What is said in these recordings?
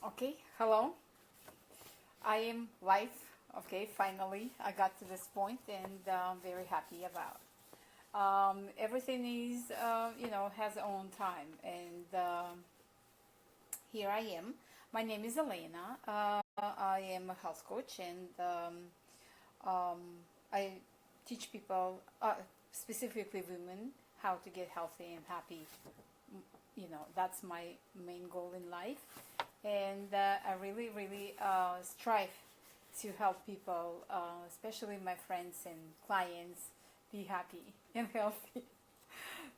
Okay, hello. I am live. Okay, finally I got to this point and very happy about. Everything is, has its own time, and here I am. My name is Elena. I am a health coach, and I teach people, specifically women, how to get healthy and happy. That's my main goal in life, and I really, really strive to help people, especially my friends and clients, be happy and healthy.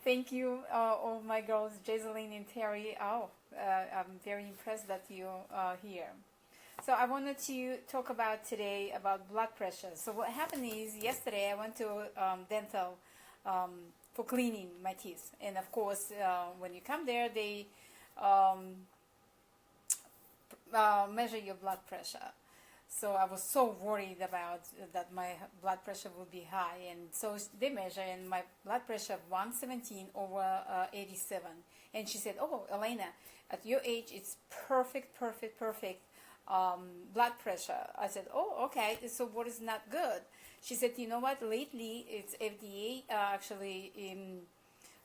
Thank you, all my girls, Jaseline and Terry. I'm very impressed that you're here. So I wanted to talk about today about blood pressure. So what happened is yesterday I went to dental um, for cleaning my teeth, and of course when you come there they um, measure your blood pressure. So I was so worried about that my blood pressure would be high, and so they measure, and my blood pressure 117 over 87. And she said, "Oh, Elena, at your age, it's perfect, perfect, perfect blood pressure." I said, "Oh, okay. So what is not good?" She said, "You know what? Lately, it's FDA actually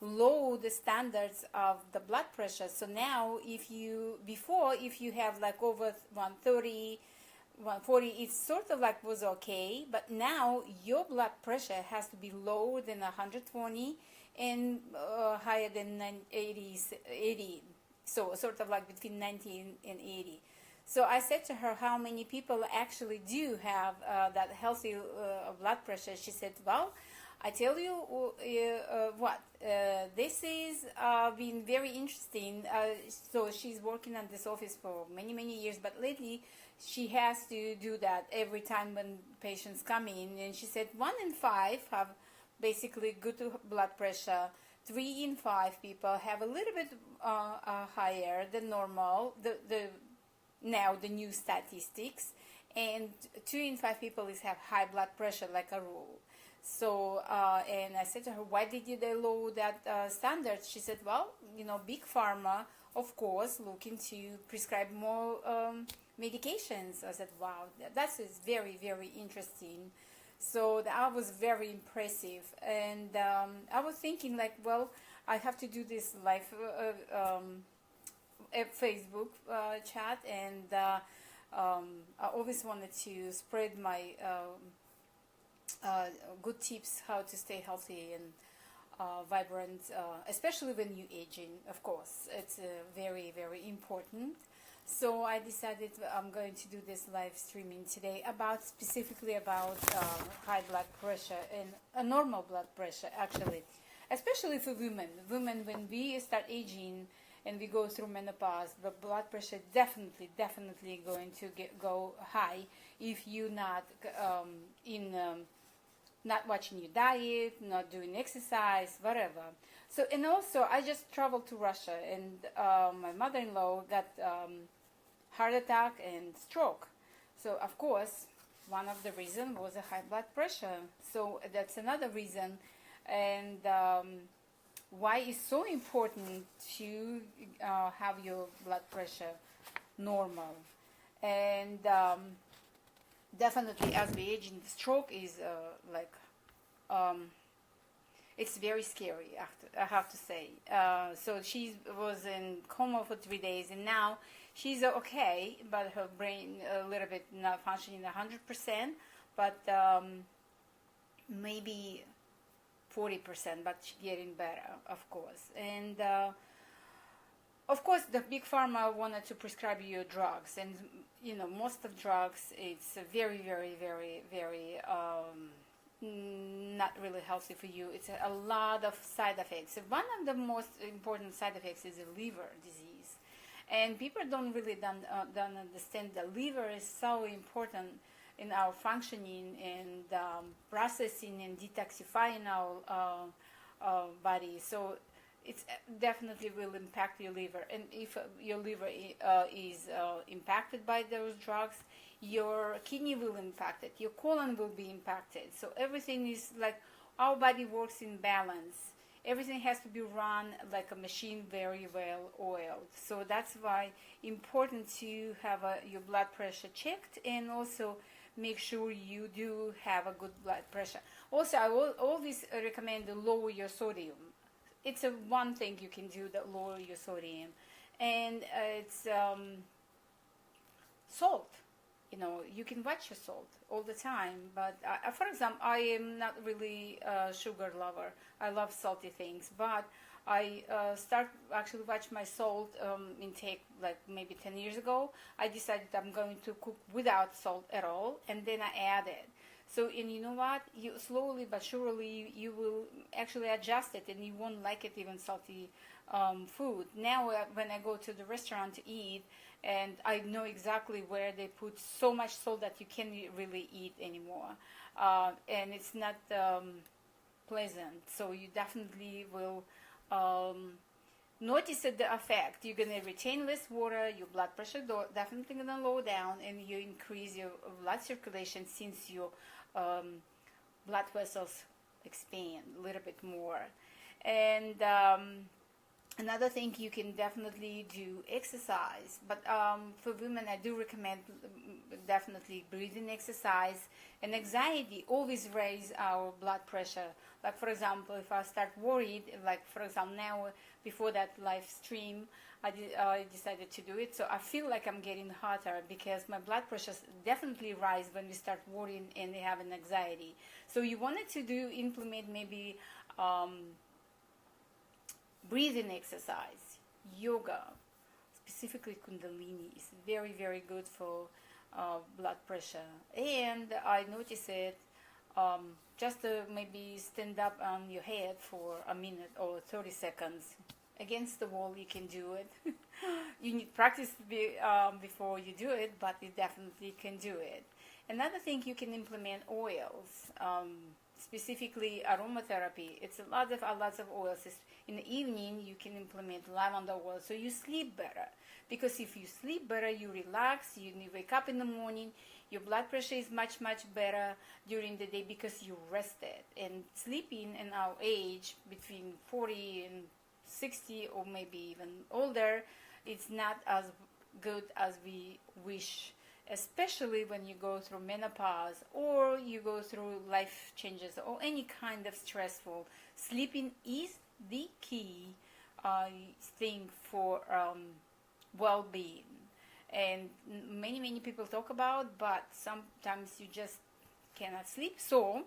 low the standards of the blood pressure. So now, if you have like over 130." 140, it's sort of like was okay, but now your blood pressure has to be lower than 120 and higher than 80, so sort of like between 90 and 80. So I said to her, how many people actually do have that healthy blood pressure? She said, well, I tell you what, this is been very interesting. So she's working at this office for many, many years, but lately she has to do that every time when patients come in. And she said 1 in 5 have basically good blood pressure. 3 in 5 people have a little bit higher than normal. Now the new statistics, and 2 in 5 people have high blood pressure like a rule. So, and I said to her, why did they lower that standard? She said, well, big pharma, of course, looking to prescribe more medications. I said, wow, that is very, very interesting. So that was very impressive. And I was thinking like, well, I have to do this live Facebook chat, and I always wanted to spread my good tips how to stay healthy and vibrant, especially when you're aging. Of course, it's very, very important. So I decided I'm going to do this live streaming today specifically about high blood pressure and normal blood pressure, actually, especially for women. Women, when we start aging and we go through menopause, the blood pressure definitely going to go high if you're not not watching your diet, not doing exercise, whatever. So, and also I just traveled to Russia, and my mother-in-law got heart attack and stroke. So of course one of the reasons was a high blood pressure. So that's another reason, and why it's so important to have your blood pressure normal. And definitely as we age, the stroke is it's very scary, I have to say. So she was in coma for 3 days, and now she's okay, but her brain a little bit not functioning 100%, but maybe 40%, but she's getting better, of course. And of course, the big pharma wanted to prescribe you drugs, and most of drugs, it's very, very, very, very not really healthy for you. It's a lot of side effects. One of the most important side effects is a liver disease, and people don't understand the liver is so important in our functioning and processing and detoxifying our body. So it definitely will impact your liver, and if your liver is impacted by those drugs, your kidney will impact it, your colon will be impacted. So everything is like our body works in balance, everything has to be run like a machine, very well oiled. So that's why important to have your blood pressure checked, and also make sure you do have a good blood pressure. Also, I will always recommend to lower your sodium. It's a one thing you can do that lower your sodium, and it's salt. You can watch your salt all the time, but for example, I am not really a sugar lover. I love salty things, but I start actually watch my salt intake like maybe 10 years ago. I decided I'm going to cook without salt at all, and then I added. So, and you know what? You slowly but surely you will actually adjust it, and you won't like it even salty food. Now, when I go to the restaurant to eat, and I know exactly where they put so much salt that you can't really eat anymore, and it's not pleasant. So you definitely will notice the effect. You're gonna retain less water, your blood pressure definitely gonna low down, and you increase your blood circulation since your blood vessels expand a little bit more. And another thing, you can definitely do exercise, but for women I do recommend definitely breathing exercise. And anxiety always raise our blood pressure. Like for example, if I start worried, like for example now before that live stream, I decided to do it, so I feel like I'm getting hotter because my blood pressure definitely rise when we start worrying and having anxiety. So you wanted to implement maybe breathing exercise, yoga, specifically Kundalini is very, very good for blood pressure. And I noticed it just to maybe stand up on your head for a minute or 30 seconds. Against the wall, you can do it. You need practice before you do it, but you definitely can do it. Another thing, you can implement oils. Specifically aromatherapy. It's lots of oils. In the evening you can implement lavender oil so you sleep better, because if you sleep better, you relax, you wake up in the morning, your blood pressure is much better during the day because you rested. And sleeping in our age between 40 and 60 or maybe even older, it's not as good as we wish, especially when you go through menopause or you go through life changes or any kind of stressful. Sleeping is the key thing for well-being, and many people talk about, but sometimes you just cannot sleep. So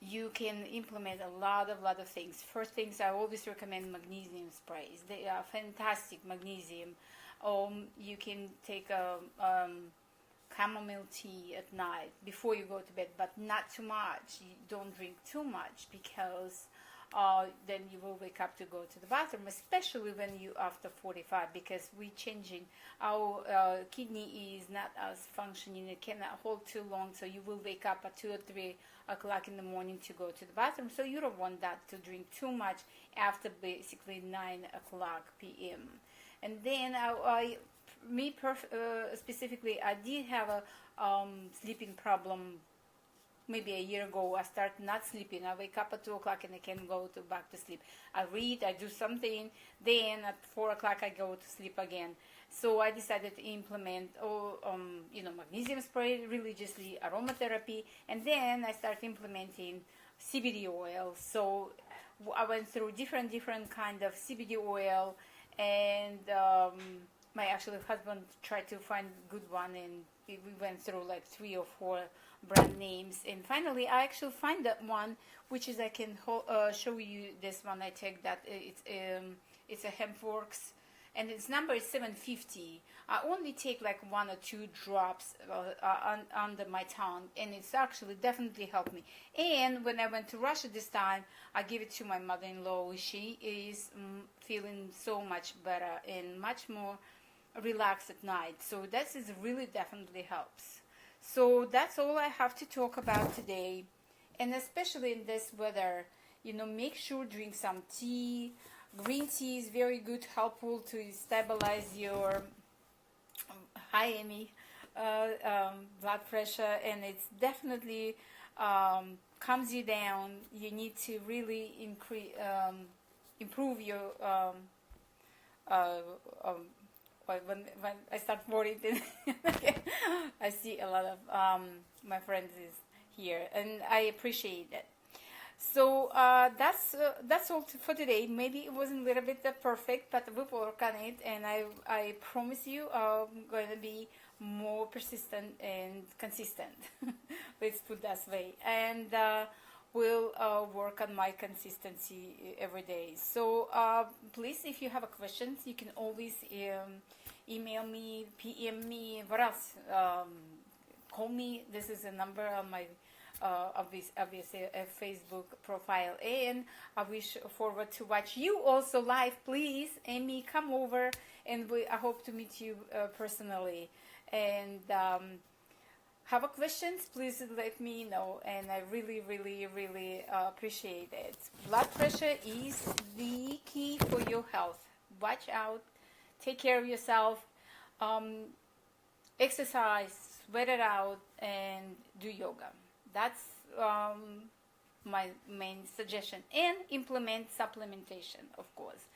you can implement a lot of things. First things, I always recommend magnesium sprays. They are fantastic. Magnesium. You can take a chamomile tea at night before you go to bed, but not too much. You don't drink too much, because then you will wake up to go to the bathroom, especially when you after 45, because we changing our kidney is not as functioning. It cannot hold too long, so you will wake up at 2 or 3 o'clock in the morning to go to the bathroom. So you don't want that to drink too much after basically 9 o'clock p.m. And then specifically, I did have a sleeping problem. Maybe a year ago, I started not sleeping. I wake up at 2 o'clock and I can go back to sleep. I read, I do something, then at 4 o'clock I go to sleep again. So I decided to implement magnesium spray religiously, aromatherapy, and then I started implementing CBD oil. So I went through different kind of CBD oil, and my actually husband tried to find a good one, and we went through like 3 or 4 brand names, and finally I actually find that one, which is I can show you this one. I take that it's a Hempworks, and its number is 750. I only take like 1 or 2 drops under my tongue, and it's actually definitely helped me. And when I went to Russia this time, I gave it to my mother-in-law. She is feeling so much better and much more relaxed at night. So that is really definitely helps. So that's all I have to talk about today. And especially in this weather, make sure drink some tea. Green tea is very good, helpful to stabilize your blood pressure, and it's definitely calms you down. You need to really improve your uh, um, when I start worried, I see a lot of my friends is here, and I appreciate it. So that's all for today. Maybe it wasn't a little bit perfect, but we'll work on it, and I promise you I'm going to be more persistent and consistent. Let's put that way, and will work on my consistency every day. So please, if you have a questions, you can always email me, PM me, what else? Call me. This is a number on my obviously a Facebook profile, and I wish forward to watch you also live. Please, Amy, come over, and I hope to meet you personally. And have a questions, please let me know, and I really, really, really appreciate it. Blood pressure is the key for your health. Watch out, take care of yourself, exercise, sweat it out, and do yoga. That's my main suggestion. And implement supplementation, of course.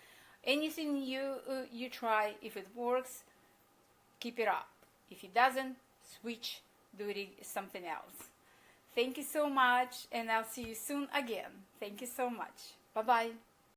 Anything you try, if it works, keep it up. If it doesn't, switch, do it something else. Thank you so much, and I'll see you soon again. Thank you so much. Bye-bye.